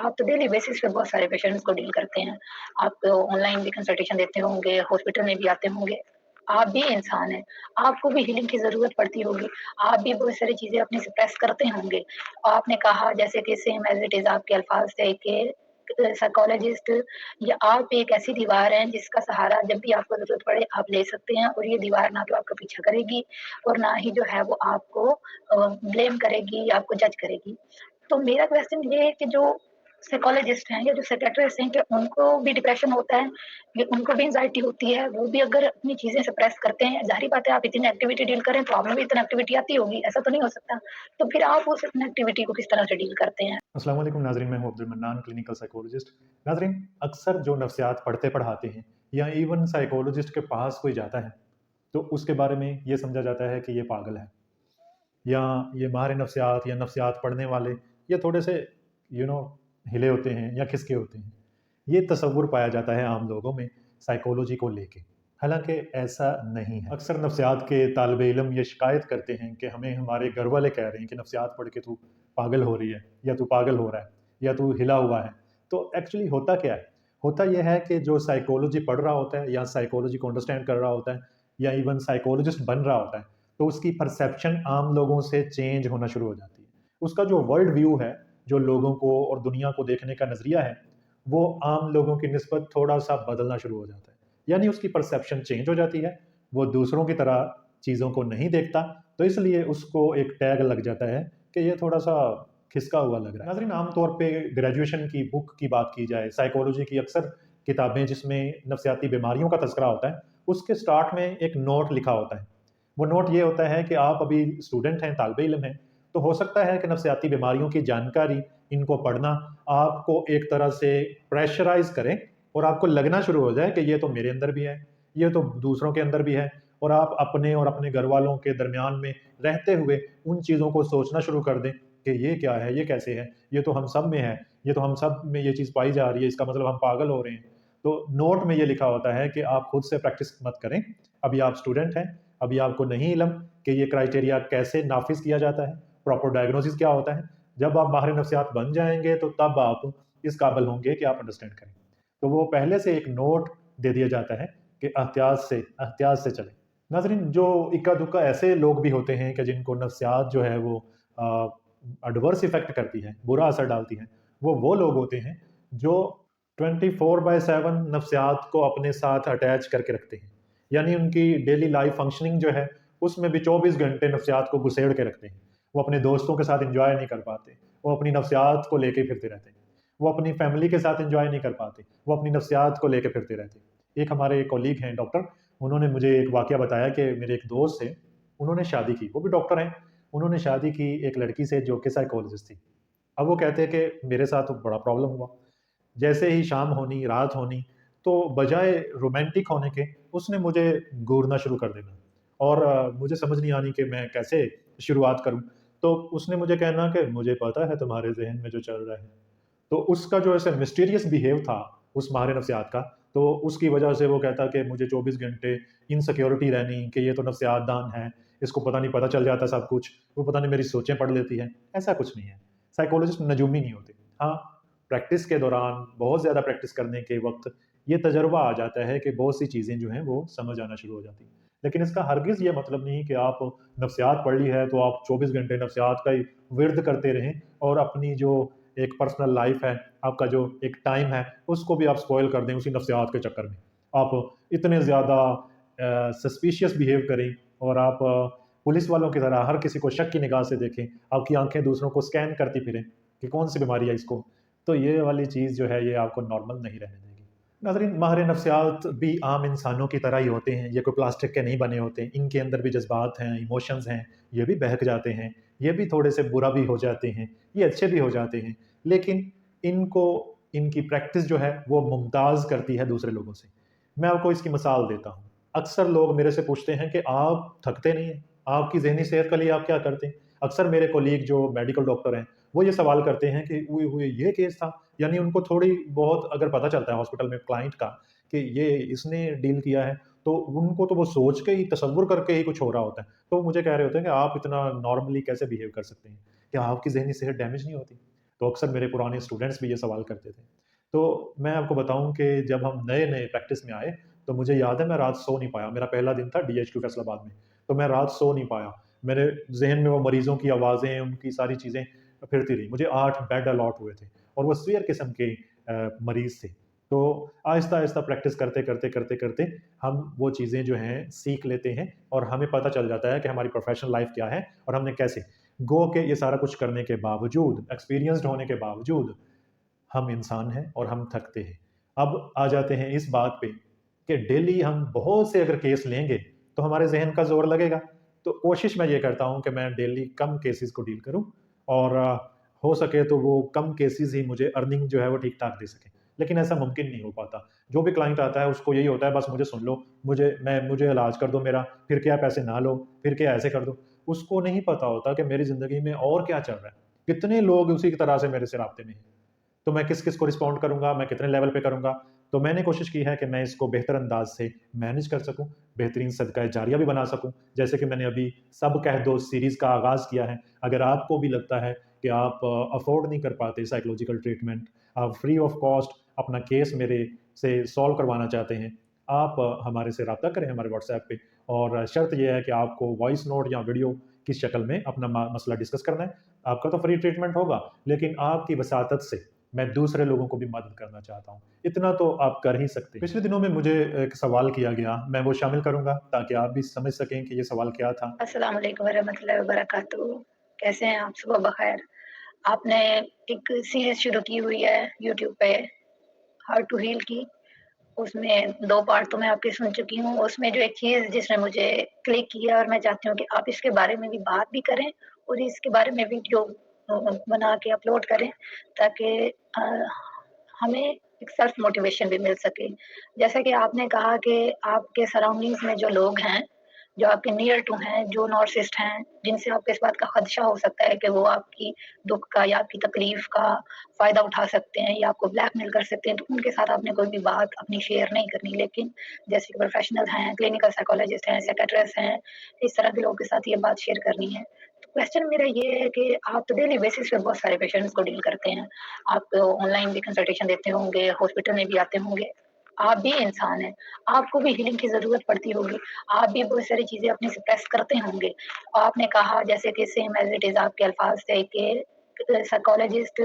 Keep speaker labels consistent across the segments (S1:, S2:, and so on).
S1: आप तो daily basis पे बहुत सारे पेशेंट्स को डील करते हैं। आप तो ऑनलाइन भी कंसल्टेशन देते होंगे, हॉस्पिटल में भी आते होंगे। आप भी इंसान हैं, आपको भी हीलिंग की ज़रूरत पड़ती होगी। आप भी बहुत सारी चीज़ें अपनी सप्रेस करते होंगे। आपने कहा जैसे कि सेम एज़ इट इज़ आपके अल्फाज़ थे कि साइकोलॉजिस्ट या आप एक ऐसी दीवार हैं जिसका सहारा जब भी आपको ज़रूरत पड़े आप ले सकते हैं और ये दीवार ना तो आपका पीछा करेगी और ना ही जो है वो आपको ब्लेम करेगी, आपको जज करेगी। तो मेरा क्वेश्चन ये है कि जो साइकोलॉजिस्ट हैं या जो साइकियाट्रिस्ट हैं, क्या उनको भी डिप्रेशन होता है? या उनको भी एंग्ज़ायटी होती है? वो भी अगर अपनी चीज़ें सप्रेस करते हैं, ज़ाहिर-सी बात है आप इतनी एक्टिविटी डील कर रहे हैं, तो आप में भी इतनी एक्टिविटी आती होगी, ऐसा तो नहीं हो सकता? तो फिर आप उस इनएक्टिविटी को किस तरह से डील करते हैं?
S2: अस्सलाम वालेकुम नाज़रीन, मैं हूं अब्दुल मन्नान, क्लिनिकल साइकोलॉजिस्ट। नाज़रीन, अक्सर जो नफ्सियात पढ़ते पढ़ाते हैं या इवन साइकोलॉजिस्ट के पास कोई जाता है, तो उसके बारे में ये समझा जाता है कि ये पागल है या ये माहिर नफ्सियात या नफ्सियात पढ़ने वाले ये थोड़े से यू नो हिले होते हैं या खिसके होते हैं। ये तसव्वुर पाया जाता है आम लोगों में साइकोलॉजी को लेके। हालाँकि ऐसा नहीं है। अक्सर नफ्सियात के तालिब इल्म ये शिकायत करते हैं कि हमें हमारे घर वाले कह रहे हैं कि नफ्सियात पढ़ के तू पागल हो रही है या तू पागल हो रहा है या तू हिला हुआ है। तो एक्चुअली होता क्या है? होता ये है कि जो साइकोलॉजी पढ़ रहा होता है या साइकोलॉजी को अंडरस्टैंड कर रहा होता है या इवन साइकोलॉजिस्ट बन रहा होता है, तो उसकी परसेप्शन आम लोगों से चेंज होना शुरू हो जाती है। उसका जो वर्ल्ड व्यू है, जो लोगों को और दुनिया को देखने का नज़रिया है, वो आम लोगों की निस्बत थोड़ा-सा बदलना शुरू हो जाता है। यानी उसकी परसेप्शन चेंज हो जाती है, वो दूसरों की तरह चीज़ों को नहीं देखता, तो इसलिए उसको एक टैग लग जाता है कि ये थोड़ा-सा खिसका हुआ लग रहा है। नाज़रीन, आम तौर पे ग्रेजुएशन की बुक की बात की जाए, साइकोलॉजी की अक्सर किताबें जिसमें नफ्सियाती बीमारियों का तज़किरा होता है, उसके स्टार्ट में एक नोट लिखा होता है। वो नोट ये होता है कि आप अभी स्टूडेंट हैं, तालिबे इल्म हैं, तो हो सकता है कि नफ्सियाती बीमारियों की जानकारी, इनको पढ़ना आपको एक तरह से प्रेशराइज़ करे और आपको लगना शुरू हो जाए कि ये तो मेरे अंदर भी है, ये तो दूसरों के अंदर भी है और आप अपने और अपने घरवालों के दरमियान में रहते हुए उन चीज़ों को सोचना शुरू कर दें कि ये क्या है, ये कैसे है, ये तो हम सब में है, ये तो हम सब में ये चीज़ पाई जा रही है, इसका मतलब हम पागल हो रहे हैं। तो नोट में ये लिखा होता है कि आप खुद से प्रैक्टिस मत करें, अभी आप स्टूडेंट हैं, अभी आपको नहीं इल्म कि ये क्राइटेरिया कैसे नाफ़िज़ किया जाता है, प्रॉपर डायग्नोसिस क्या होता है। जब आप माहिर नफ्सियात बन जाएँगे तो तब आप इस काबिल होंगे कि आप अंडरस्टैंड करें। तो वो पहले से एक नोट दे दिया जाता है कि एहतियात से चलें। नाज़रीन, जो इक्का-दुक्का ऐसे लोग भी होते हैं कि जिनको नफ्सियात जो है वो एडवर्स इफ़ेक्ट करती है, बुरा असर डालती है, वो लोग होते हैं जो 24/7 नफ्सियात को अपने साथ अटैच करके रखते हैं। यानी उनकी डेली लाइफ़ फंक्शनिंग जो है, उसमें भी 24 घंटे नफ्सियात को घुसेड़ के रखते हैं। वो अपने दोस्तों के साथ एन्जॉय नहीं कर पाते, वो अपनी नफ्सियात को लेके फिरते रहते हैं। वो अपनी फैमिली के साथ एन्जॉय नहीं कर पाते, वो अपनी नफ्सियात को लेके फिरते रहते हैं। एक हमारे कॉलीग हैं डॉक्टर, उन्होंने मुझे एक वाक़या बताया कि मेरे एक दोस्त थे, उन्होंने शादी की, वो भी डॉक्टर हैं, उन्होंने शादी की एक लड़की से जो कि साइकोलॉजिस्ट थी। अब वो कहते हैं कि मेरे साथ तो बड़ा प्रॉब्लम हुआ। जैसे ही शाम होनी, रात होनी, तो बजाय रोमांटिक होने के, उसने मुझे घूरना शुरू कर देना और मुझे समझ नहीं आनी कि मैं कैसे शुरुआत करूँ। तो उसने मुझे कहना कि मुझे पता है तुम्हारे ज़हन में जो चल रहा है। तो उसका जो ऐसे मिस्टीरियस बिहेव था उस माहिर नफ्सियात का, तो उसकी वजह से वो कहता कि मुझे 24 घंटे इनसिक्योरिटी रहनी कि ये तो नफ्सियात दान है, इसको पता नहीं पता चल जाता सब कुछ, वो पता नहीं मेरी सोचें पढ़ लेती है। ऐसा कुछ नहीं है। साइकोलॉजिस्ट नजूमी नहीं होते। हाँ, प्रैक्टिस के दौरान, बहुत ज़्यादा प्रैक्टिस करने के वक़्त ये तजुर्बा आ जाता है कि बहुत सी चीज़ें जो हैं वो समझ आना शुरू हो जाती हैं। लेकिन इसका हरगिज़ ये मतलब नहीं कि आप नफ्सियात पढ़ ली है तो आप 24 घंटे नफ्सियात का ही विर्द करते रहें और अपनी जो एक पर्सनल लाइफ़ है, आपका जो एक टाइम है, उसको भी आप स्पॉइल कर दें उसी नफ्सियात के चक्कर में। आप इतने ज़्यादा सस्पिशियस बिहेव करें और आप पुलिस वालों की तरह हर किसी को शक की निगाह से देखें, आपकी आँखें दूसरों को स्कैन करती फिरें कि कौन-सी बीमारी है इसको, तो ये वाली चीज़ जो है ये आपको नॉर्मल नहीं रहने देगी। नाज़रीन, माहिर नफ्सियात भी आम इंसानों की तरह ही होते हैं, ये कोई प्लास्टिक के नहीं बने होते, इनके अंदर भी जज़्बात हैं, इमोशंस हैं, ये भी बहक जाते हैं, ये भी थोड़े से बुरा भी हो जाते हैं, ये अच्छे भी हो जाते हैं, लेकिन इनको इनकी प्रैक्टिस जो है वो मुमताज़ करती है दूसरे लोगों से। मैं आपको इसकी मिसाल देता हूँ। अक्सर लोग मेरे से पूछते हैं कि आप थकते नहीं हैं? आपकी ज़हनी सेहत के लिए आप क्या करते हैं? अक्सर मेरे कॉलीग जो मेडिकल डॉक्टर हैं, वो ये सवाल करते हैं कि ओए होए! ये केस था। यानी उनको थोड़ी बहुत अगर पता चलता है हॉस्पिटल में क्लाइंट का कि ये इसने डील किया है, तो उनको तो वो सोच के ही, तसव्वुर करके ही कुछ हो रहा होता है। तो वो मुझे कह रहे होते हैं कि आप इतना नॉर्मली कैसे बिहेव कर सकते हैं? क्या आपकी ज़हनी सेहत डैमेज नहीं होती? तो अक्सर मेरे पुराने स्टूडेंट्स भी ये सवाल करते थे। तो मैं आपको बताऊं कि जब हम नए नए प्रैक्टिस में आए तो मुझे याद है मैं रात सो नहीं पाया। मेरा पहला दिन था DHQ फैसलाबाद में, तो मैं रात सो नहीं पाया। मेरे जहन में वो मरीजों की आवाज़ें, उनकी सारी चीज़ें फिरती रही। मुझे 8 बेड अलॉट हुए थे और वो सीवियर किस्म के मरीज़ थे। तो आहिस्ता आहिस्ता प्रैक्टिस करते करते करते करते हम वो चीज़ें जो हैं सीख लेते हैं और हमें पता चल जाता है कि हमारी प्रोफेशनल लाइफ क्या है और हमने कैसे गो के ये सारा कुछ करने के बावजूद, एक्सपीरियंस्ड होने के बावजूद, हम इंसान हैं और हम थकते हैं। अब आ जाते हैं इस बात पे कि डेली हम बहुत से अगर केस लेंगे तो हमारे जहन का जोर लगेगा। तो कोशिश मैं ये करता हूँ कि मैं डेली कम केसेस को डील करूँ और हो सके तो वो कम केसेस ही मुझे अर्निंग जो है वो ठीक ठाक दे सके। लेकिन ऐसा मुमकिन नहीं हो पाता। जो भी क्लाइंट आता है उसको यही होता है, बस मुझे सुन लो, मुझे इलाज कर दो मेरा, फिर क्या पैसे ना लो, फिर क्या ऐसे कर दो। उसको नहीं पता होता कि मेरी ज़िंदगी में और क्या चल रहा है, कितने लोग उसी की तरह से मेरे से राब्ते में हैं। तो मैं किस किस को रिस्पॉन्ड करूंगा, मैं कितने लेवल पे करूंगा। तो मैंने कोशिश की है कि मैं इसको बेहतर अंदाज से मैनेज कर सकूं, बेहतरीन सदका जारिया भी बना सकूं। जैसे कि मैंने अभी सब कह दो सीरीज़ का आगाज़ किया है। अगर आपको भी लगता है कि आप अफोर्ड नहीं कर पाते साइकोलॉजिकल ट्रीटमेंट, आप फ्री ऑफ कॉस्ट अपना केस मेरे से सॉल्व करवाना चाहते हैं, आप हमारे से रब्ता करें हमारे व्हाट्सएप पे। और शर्त यह है कि आपको वॉइस नोट या वीडियो की शक्ल में अपना मसला डिस्कस करना है। आपका तो फ्री ट्रीटमेंट होगा, लेकिन आपकी वसातत से मैं दूसरे लोगों को भी मदद करना चाहता हूँ। इतना तो आप कर ही सकते हैं। पिछले दिनों में मुझे एक सवाल किया गया, मैं वो शामिल करूँगा ताकि आप भी समझ सकें कि ये सवाल क्या था।
S1: अस्सलाम वालेकुम वरहमतुल्लाहि वबरकातुहू। कैसे हैं आप? सुबह बखैर। आपने एक सीरीज़ शुरू की हुई है यूट्यूब पे, हाउ टू हील की। उसमें 2 पार्ट तो मैं आपके सुन चुकी हूँ। उसमें जो एक चीज़ जिसने मुझे क्लिक किया और मैं चाहती हूँ कि आप इसके बारे में भी बात भी करें और इसके बारे में वीडियो बना के अपलोड करें, ताकि हमें एक सेल्फ मोटिवेशन भी मिल सके। जैसा कि आपने कहा कि आपके सराउंडिंग्स में जो लोग हैं, जो आपके नियर टू हैं, जो नार्सिसिस्ट हैं, जिनसे आपको इस बात का खदशा हो सकता है कि वो आपकी दुःख का या आपकी तकलीफ़ का फ़ायदा उठा सकते हैं या आपको ब्लैकमेल कर सकते हैं, तो उनके साथ आपने कोई भी बात अपनी शेयर नहीं करनी। लेकिन जैसे कि प्रोफ़ेशनल हैं, क्लिनिकल साइकोलॉजिस्ट हैं, साइकियाट्रिस्ट हैं, इस तरह के लोगों के साथ ये बात शेयर करनी है। तो क्वेश्चन मेरा ये है कि आप तो डेली बेसिस पे बहुत सारे पेशेंट्स को डील करते हैं। आप ऑनलाइन भी कंसल्टेशन देते होंगे, हॉस्पिटल में भी आते होंगे। आप भी इंसान हैं, आपको भी हीलिंग की ज़रूरत पड़ती होगी। आप भी बहुत सारी चीज़ें अपनी सप्रेस करते होंगे। आपने कहा जैसे कि सेम एज़ इट इज़ आपके अल्फ़ाज़ थे कि साइकोलॉजिस्ट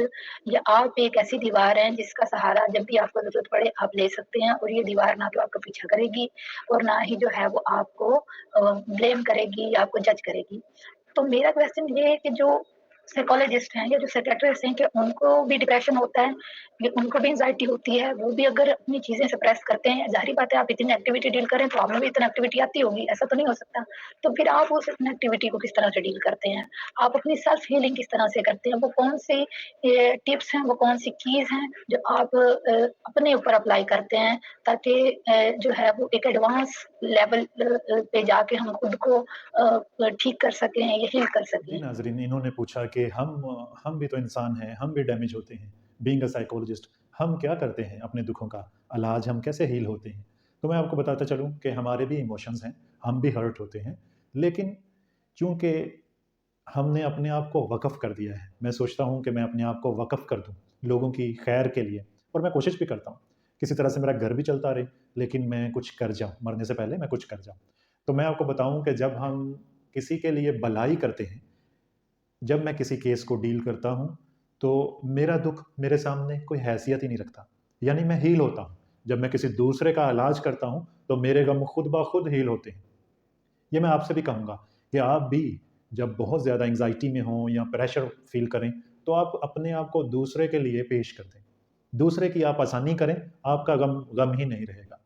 S1: या आप एक ऐसी दीवार हैं जिसका सहारा जब भी आपको ज़रूरत पड़े आप ले सकते हैं, और ये दीवार ना तो आपका पीछा करेगी और ना ही जो है वो आपको ब्लेम करेगी या आपको जज करेगी। तो मेरा क्वेश्चन ये है कि जो साइकोलॉजिस्ट हैं या जो साइकियाट्रिस्ट हैं, क्या उनको भी डिप्रेशन होता है? या उनको भी एंग्ज़ायटी होती है? वो भी अगर अपनी चीज़ें सप्रेस करते हैं, ज़ाहिर-सी बात है आप इतनी एक्टिविटी डील कर रहे हैं तो आप में भी इतनी एक्टिविटी आती होगी, ऐसा तो नहीं हो सकता। तो फिर आप उस एक्टिविटी को किस तरह से डील करते हैं? आप अपनी सेल्फ हीलिंग किस तरह से करते हैं? वो कौन-सी टिप्स हैं, वो कौन-सी कीज़ हैं जो आप अपने ऊपर अप्लाई करते हैं, ताकि जो है वो एक एडवांस लेवल पे जाके हम खुद को ठीक कर सकें या हील कर
S2: जी
S1: सकें?
S2: नाज़रीन, इन्होंने पूछा कि हम भी तो इंसान हैं, हम भी डैमेज होते हैं। बीइंग अ साइकोलॉजिस्ट हम क्या करते हैं अपने दुखों का इलाज, हम कैसे हील होते हैं? तो मैं आपको बताता चलूँ कि हमारे भी इमोशंस हैं, हम भी हर्ट होते हैं। लेकिन चूँकि हमने अपने आप को वक़्फ़ कर दिया है, मैं सोचता हूँ कि मैं अपने आप को वक़्फ़ कर दूँ लोगों की खैर के लिए, और मैं कोशिश भी करता हूँ। किसी तरह से मेरा घर भी चलता रहे, लेकिन मैं कुछ कर जाऊँ, मरने से पहले मैं कुछ कर जाऊँ। तो मैं आपको बताऊँ कि जब हम किसी के लिए भलाई करते हैं, जब मैं किसी केस को डील करता हूँ, तो मेरा दुःख मेरे सामने कोई हैसियत ही नहीं रखता, यानी मैं हील होता हूँ। जब मैं किसी दूसरे का इलाज करता हूँ, तो मेरे गम खुद ब खुद हील होते हैं। ये मैं आपसे भी कहूँगा कि आप भी जब बहुत ज़्यादा एंग्ज़ायटी में हों या प्रेशर फ़ील करें, तो आप अपने आप को दूसरे के लिए पेश कर दें। दूसरे की आप आसानी करें, आपका गम गम ही नहीं रहेगा।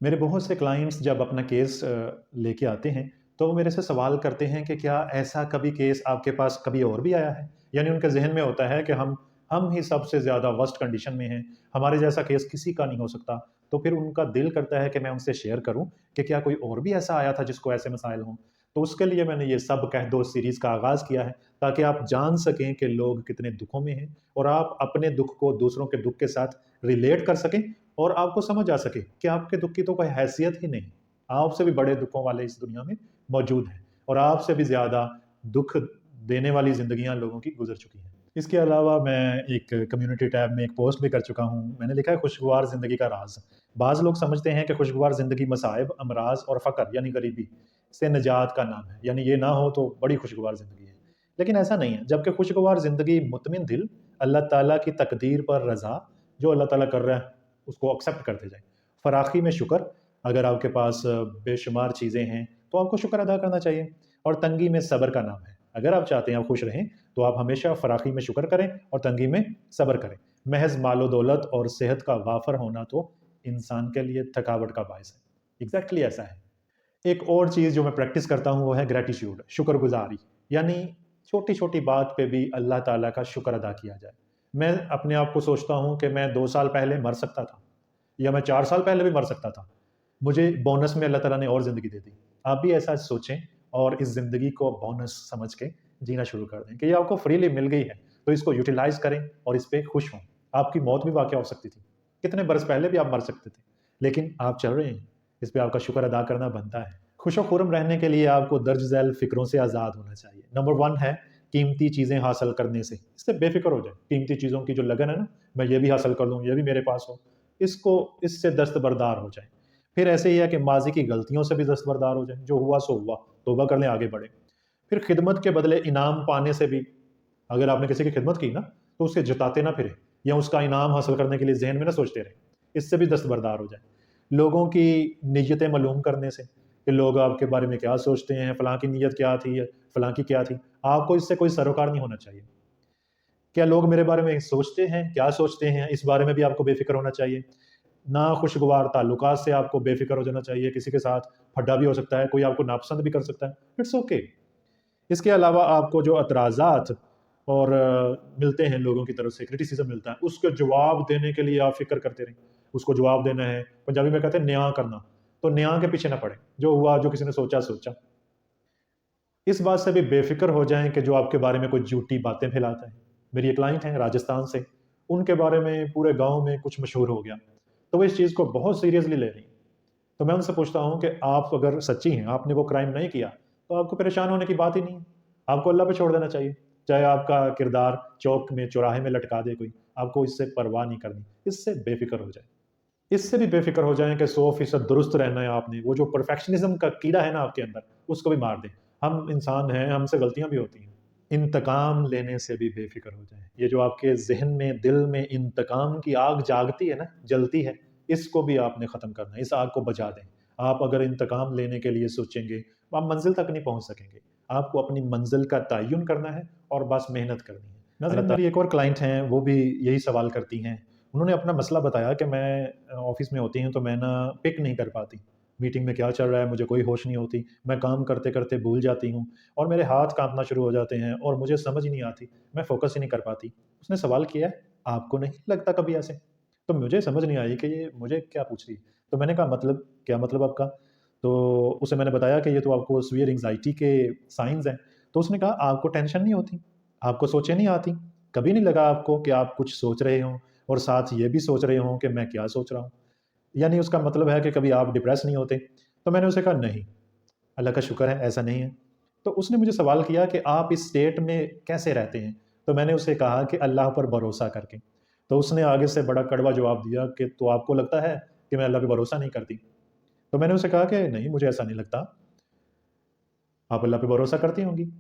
S2: मेरे बहुत से क्लाइंट्स जब अपना केस लेके आते हैं, तो वो मेरे से सवाल करते हैं कि क्या ऐसा कभी केस आपके पास कभी और भी आया है? यानी उनके ज़हन में होता है कि हम ही सबसे ज़्यादा वर्स्ट कंडीशन में हैं, हमारे जैसा केस किसी का नहीं हो सकता। तो फिर उनका दिल करता है कि मैं उनसे शेयर करूँ कि क्या कोई और भी ऐसा आया था जिसको ऐसे मसाइल हों? तो उसके लिए मैंने ये सब कह दो सीरीज़ का आगाज़ किया है, ताकि आप जान सकें कि लोग कितने दुखों में हैं और आप अपने दुःख को दूसरों के दुःख के साथ रिलेट कर सकें और आपको समझ आ सके कि आपके दुःख की तो कोई हैसियत ही नहीं। आपसे भी बड़े दुखों वाले इस दुनिया में मौजूद हैं और आपसे भी ज़्यादा दुःख देने वाली ज़िंदगियाँ लोगों की गुज़र चुकी हैं। इसके अलावा मैं एक कम्युनिटी टैब में एक पोस्ट भी कर चुका हूँ। मैंने लिखा है खुशगवार ज़िंदगी का राज़। बाज़ लोग समझते हैं कि खुशगवार ज़िंदगी मसाइब, अमराज़ और फ़क़्र यानी गरीबी से निजात का नाम है, यानी ये ना हो तो बड़ी खुशगवार ज़िंदगी है। लेकिन ऐसा नहीं है, जबकि खुशगवार ज़िंदगी मुतमिन दिल, अल्लाह ताला की तकदीर पर रज़ा, जो अल्लाह ताला कर रहा है उसको एक्सेप्ट करते जाएँ। फ़राखी में शुक्र, अगर आपके पास बेशुमार चीज़ें हैं तो आपको शुक्र अदा करना चाहिए, और तंगी में सब्र का नाम है। अगर आप चाहते हैं आप खुश रहें तो आप हमेशा फ़राखी में शुक्र करें और तंगी में सब्र करें। महज़ मालो दौलत और सेहत का वाफ़र होना तो इंसान के लिए थकावट का बायस है। एग्ज़ैक्टली ऐसा है। एक और चीज़ जो मैं प्रैक्टिस करता हूँ वो है ग्रैटिट्यूड, शुक्रगुज़ारी। यानी छोटी-छोटी बात पे भी अल्लाह ताला का शुक्र अदा किया जाए। मैं अपने आप को सोचता हूँ कि मैं 2 साल पहले मर सकता था, या मैं 4 साल पहले भी मर सकता था। मुझे बोनस में अल्लाह ताला ने और ज़िंदगी दे दी। आप भी ऐसा सोचें और इस ज़िंदगी को बोनस समझ के जीना शुरू कर दें कि ये आपको फ्रीली मिल गई है, तो इसको यूटिलाइज़ करें और इस पे खुश हों। आपकी मौत भी वाक़या हो सकती थी। कितने बरस पहले भी आप मर सकते थे, लेकिन आप चल रहे हैं, इस पे आपका शुक्र अदा करना बनता है। खुशो-खुर्म रहने के लिए आपको दर्ज ज़ैल फ़िक्रों से आज़ाद होना चाहिए। नंबर 1 है कीमती चीज़ें हासिल करने से। इससे बेफ़िक्र हो जाएँ। कीमती चीज़ों की जो लगन है ना, मैं ये भी हासिल कर लूँ, ये भी मेरे पास हो, इससे दस्तबरदार हो जाएँ। फिर ऐसे ही है कि माज़ी की गलतियों से भी दस्तबरदार हो जाएँ, जो हुआ सो हुआ, तौबा कर लें, आगे बढ़ें। फिर खिदमत के बदले इनाम पाने से भी, अगर आपने किसी की खिदमत की ना, तो उसे जताते ना फिरें, या उसका इनाम हासिल करने के लिए ज़हन में ना सोचते रहें। इससे भी दस्तबरदार हो जाएँ। लोगों की नीयतें मालूम करने से, कि लोग आपके बारे में क्या सोचते हैं, फलाँ की नीयत क्या थी, फलाँ की क्या थी, आपको इससे कोई सरोकार नहीं होना चाहिए। क्या लोग मेरे बारे में सोचते हैं, क्या सोचते हैं, इस बारे में भी आपको बेफ़िक्र होना चाहिए। नाखुशगवार ताल्लुकात से आपको बेफ़िक्र हो जाना चाहिए, किसी के साथ फड्डा भी हो सकता है, कोई आपको नापसंद भी कर सकता है, इट्स ओके। इसके अलावा आपको जो एतराज़ात और मिलते हैं लोगों की तरफ से, क्रिटिसिज़्म मिलता है, उसका जवाब देने के लिए आप फ़िक्र करते रहें। उसको जवाब देना है, पंजाबी में कहते हैं न्याय करना, तो न्याय के पीछे ना पड़ें, जो हुआ, जो किसी ने सोचा, सोचा। इस बात से भी बेफ़िक्र हो जाएँ कि जो आपके बारे में कोई झूठी बातें फैलाता है। मेरी एक क्लाइंट हैं राजस्थान से, उनके बारे में पूरे गाँव में कुछ मशहूर हो गया, तो वो इस चीज़ को बहुत सीरियसली ले रही हैं। तो मैं उनसे पूछता हूँ कि आप अगर सच्ची हैं, आपने वो क्राइम नहीं किया, तो आपको परेशान होने की बात ही नहीं है। आपको अल्लाह पे छोड़ देना चाहिए। चाहे आपका किरदार चौक में, चौराहे में लटका दे कोई, आपको इससे परवाह नहीं करनी। इससे बेफ़िक्र हो जाएँ। इससे भी बेफ़िक्र हो जाएँ कि 100% दुरुस्त रहना है आपने। वो जो परफेक्शनिज़्म का कीड़ा है ना आपके अंदर, उसको भी मार दें। हम इंसान हैं, हमसे गलतियाँ भी होती हैं। इंतकाम लेने से भी बेफ़िक्र हो जाएँ। ये जो आपके ज़हन में, दिल में इंतकाम की आग जागती है ना, जलती है, इसको भी आपने ख़त्म करना है, इस आग को बुझा दें। आप अगर इंतकाम लेने के लिए सोचेंगे, तो आप मंज़िल तक नहीं पहुँच सकेंगे। आपको अपनी मंज़िल का तयन करना है और बस मेहनत करनी है। नाज़रीन, मेरी एक और क्लाइंट हैं, वो भी यही सवाल करती हैं। उन्होंने अपना मसला बताया कि मैं ऑफ़िस में होती हूँ तो मैं ना पिक नहीं कर पाती। मीटिंग में क्या चल रहा है मुझे कोई होश नहीं होती। मैं काम करते-करते भूल जाती हूँ और मेरे हाथ काँपना शुरू हो जाते हैं और मुझे समझ ही नहीं आती। मैं फ़ोकस ही नहीं कर पाती। उसने सवाल किया है, आपको नहीं लगता कभी ऐसे? तो मुझे समझ नहीं आई कि ये मुझे क्या पूछ रही है। तो मैंने कहा मतलब, क्या मतलब आपका? तो उसे मैंने बताया कि ये तो आपको सीवियर एंग्ज़ायटी के साइन्स हैं। तो उसने कहा आपको टेंशन नहीं होती? आपको सोचें नहीं आती? कभी नहीं लगा आपको कि आप कुछ सोच रहे हों और साथ ये भी सोच रहे हों कि मैं क्या सोच रहा हूँ? यानी उसका मतलब है कि कभी आप डिप्रेस नहीं होते? तो मैंने उसे कहा नहीं, अल्लाह का शुक्र है ऐसा नहीं है। तो उसने मुझे सवाल किया कि आप इस स्टेट में कैसे रहते हैं? तो मैंने उसे कहा कि अल्लाह पर भरोसा करके। तो उसने आगे से बड़ा कड़वा जवाब दिया कि तो आपको लगता है कि मैं अल्लाह पे भरोसा नहीं करती? तो मैंने उसे कहा कि नहीं, मुझे ऐसा नहीं लगता। आप अल्लाह पे भरोसा करती होंगी।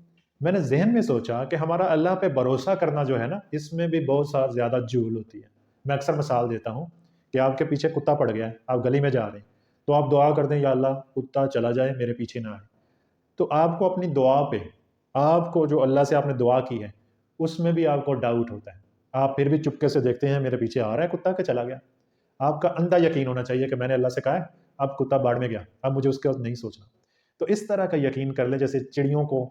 S2: मैंने ज़हन में सोचा कि हमारा अल्लाह पे भरोसा करना जो है ना, इसमें भी बहुत सा ज़्यादा झूल होती है। मैं अक्सर मिसाल देता हूँ कि आपके पीछे कुत्ता पड़ गया है, आप गली में जा रहे हैं, तो आप दुआ कर दें, या अल्लाह कुत्ता चला जाए, मेरे पीछे ना आए। तो आपको अपनी दुआ पे, आपको जो अल्लाह से आपने दुआ की है, उसमें भी आपको डाउट होता है। आप फिर भी चुपके से देखते हैं, मेरे पीछे आ रहा है कुत्ता कि चला गया? आपका अंधा यकीन होना चाहिए कि मैंने अल्लाह से कहा है, अब कुत्ता बाढ़ में गया, अब मुझे उसके बाद नहीं सोचना। तो इस तरह का यकीन कर लें, जैसे चिड़ियों को,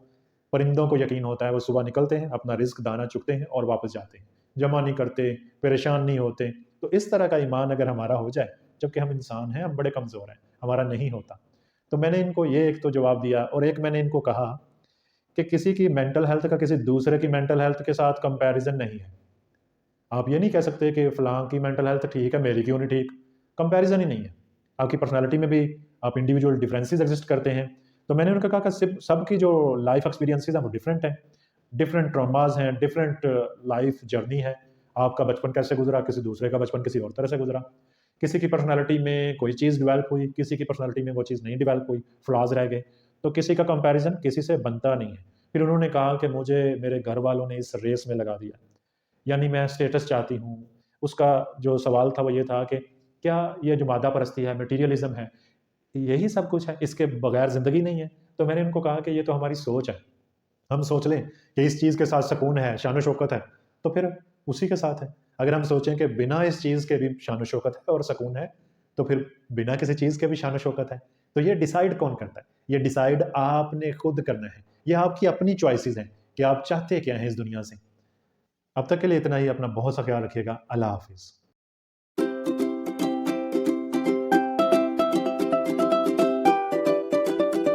S2: परिंदों को यकीन होता है, वो सुबह निकलते हैं, अपना रिज़्क दाना चुगते हैं और वापस जाते हैं। जमा नहीं करते, परेशान नहीं होते। तो इस तरह का ईमान अगर हमारा हो जाए, जबकि हम इंसान हैं, हम बड़े कमज़ोर हैं, हमारा नहीं होता। तो मैंने इनको ये एक तो जवाब दिया, और एक मैंने इनको कहा कि किसी की मेंटल हेल्थ का किसी दूसरे की मेंटल हेल्थ के साथ कंपैरिज़न नहीं है। आप ये नहीं कह सकते कि फ़लाँ की मेंटल हेल्थ ठीक है, मेरी क्यों नहीं ठीक? कंपैरिज़न ही नहीं है। आपकी पर्सनैलिटी में भी आप इंडिविजुअल डिफरेंसेस एग्ज़िस्ट करते हैं। तो मैंने उनको कहा कि सिर्फ़ सबकी जो लाइफ़ एक्सपीरियंसेस हैं वो डिफरेंट हैं। डिफरेंट ट्रॉमाज हैं, डिफरेंट लाइफ जर्नी है। आपका बचपन कैसे गुजरा, किसी दूसरे का बचपन किसी और तरह से गुजरा, किसी की पर्सनालिटी में कोई चीज़ डेवलप हुई, किसी की पर्सनालिटी में वो चीज़ नहीं डेवलप हुई, फ्लॉज रह गए, तो किसी का कंपैरिजन किसी से बनता नहीं है। फिर उन्होंने कहा कि मुझे मेरे घर वालों ने इस रेस में लगा दिया, यानी मैं स्टेटस चाहती हूँ। उसका जो सवाल था वो ये था कि क्या ये जो मादा परस्ती है, मटीरियलिज्म है, यही सब कुछ है, इसके बगैर ज़िंदगी नहीं है? तो मैंने उनको कहा कि ये तो हमारी सोच है। हम सोच लें कि इस चीज़ के साथ सुकून है, शान-ओ-शौकत है, तो फिर उसी के साथ है। अगर हम सोचें कि बिना इस चीज़ के भी शान-ओ-शौकत है और सुकून है, तो फिर बिना किसी चीज़ के भी शान-ओ-शौकत है। तो ये डिसाइड कौन करता है? ये डिसाइड आपने खुद करना है। ये आपकी अपनी चॉइसेस हैं कि आप चाहते क्या हैं इस दुनिया से। अब तक के लिए इतना ही। अपना बहुत सा ख्याल रखिएगा। अल्लाह हाफ़िज़।